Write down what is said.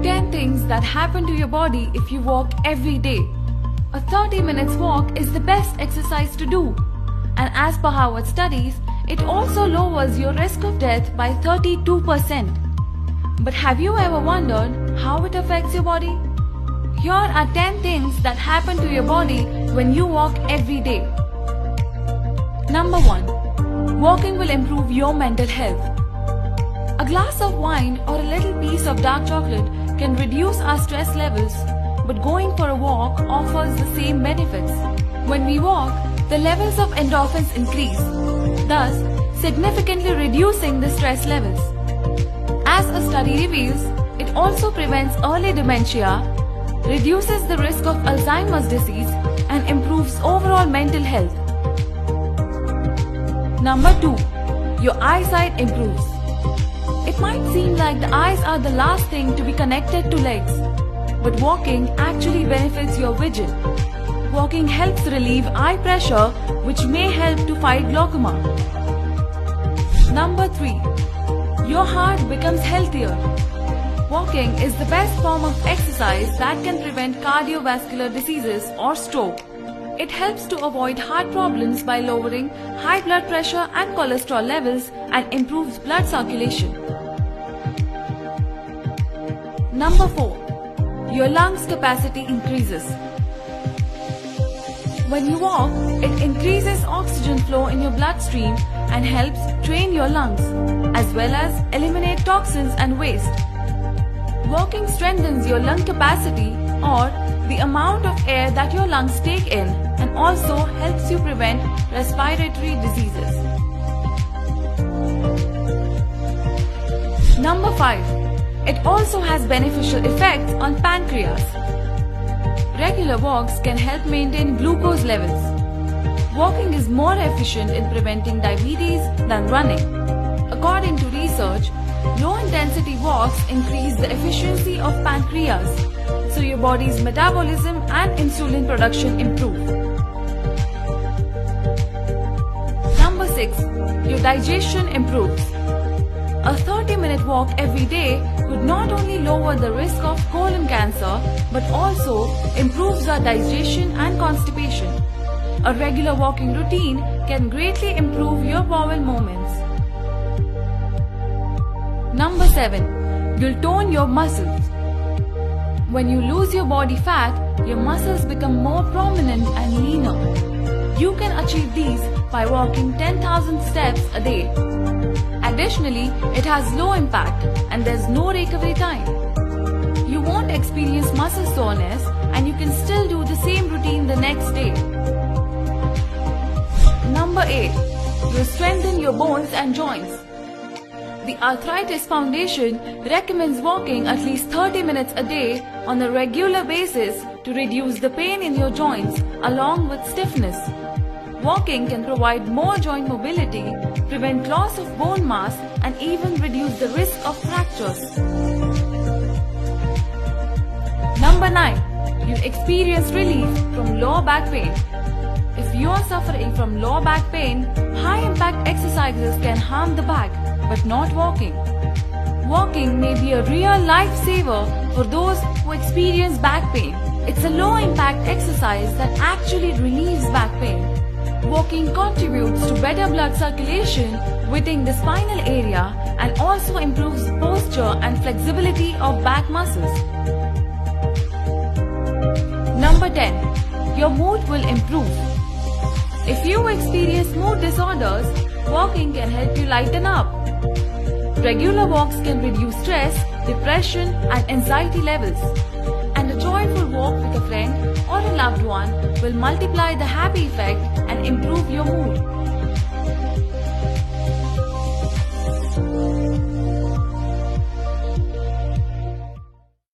10 things that happen to your body if you walk every day. A 30 minutes walk is the best exercise to do. And as per Harvard studies, it also lowers your risk of death by 32%. But have you ever wondered how it affects your body? Here are 10 things that happen to your body when you walk every day. Number 1. Walking will improve your mental health. A glass of wine or a little piece of dark chocolate can reduce our stress levels, but going for a walk offers the same benefits. When we walk, the levels of endorphins increase, thus significantly reducing the stress levels. As a study reveals, it also prevents early dementia, reduces the risk of Alzheimer's disease, and improves overall mental health. Number 2. Your eyesight improves. It might seem like the eyes are the last thing to be connected to legs, but walking actually benefits your vision. Walking helps relieve eye pressure, which may help to fight glaucoma. Number 3. Your heart becomes healthier. Walking is the best form of exercise that can prevent cardiovascular diseases or stroke. It helps to avoid heart problems by lowering high blood pressure and cholesterol levels and improves blood circulation. Number 4. Your lungs capacity increases. When you walk, it increases oxygen flow in your bloodstream and helps train your lungs, as well as eliminate toxins and waste. Walking strengthens your lung capacity, or the amount of air that your lungs take in, and also helps you prevent respiratory diseases. Number 5. It also has beneficial effects on pancreas. Regular walks can help maintain glucose levels. Walking is more efficient in preventing diabetes than running. According to research, low-intensity walks increase the efficiency of pancreas, so your body's metabolism and insulin production improve. Number 6. Your digestion improves. A 30-minute walk every day could not only lower the risk of colon cancer, but also improves our digestion and constipation. A regular walking routine can greatly improve your bowel movements. Number 7. You'll tone your muscles. When you lose your body fat, your muscles become more prominent and leaner. You can achieve these by walking 10,000 steps a day. Additionally, it has low impact and there's no recovery time. You won't experience muscle soreness and you can still do the same routine the next day. Number 8. You strengthen your bones and joints. The Arthritis Foundation recommends walking at least 30 minutes a day on a regular basis to reduce the pain in your joints along with stiffness. Walking can provide more joint mobility, prevent loss of bone mass, and even reduce the risk of fractures. Number 9. You experience relief from lower back pain. If you are suffering from lower back pain, high-impact exercises can harm the back, but not walking. Walking may be a real lifesaver for those who experience back pain. It's a low-impact exercise that actually relieves back pain. Walking contributes to better blood circulation within the spinal area and also improves posture and flexibility of back muscles. Number 10. Your mood will improve. If you experience mood disorders, walking can help you lighten up. Regular walks can reduce stress, depression, and anxiety levels. And a joyful walk with a friend or a loved one will multiply the happy effect and improve your mood.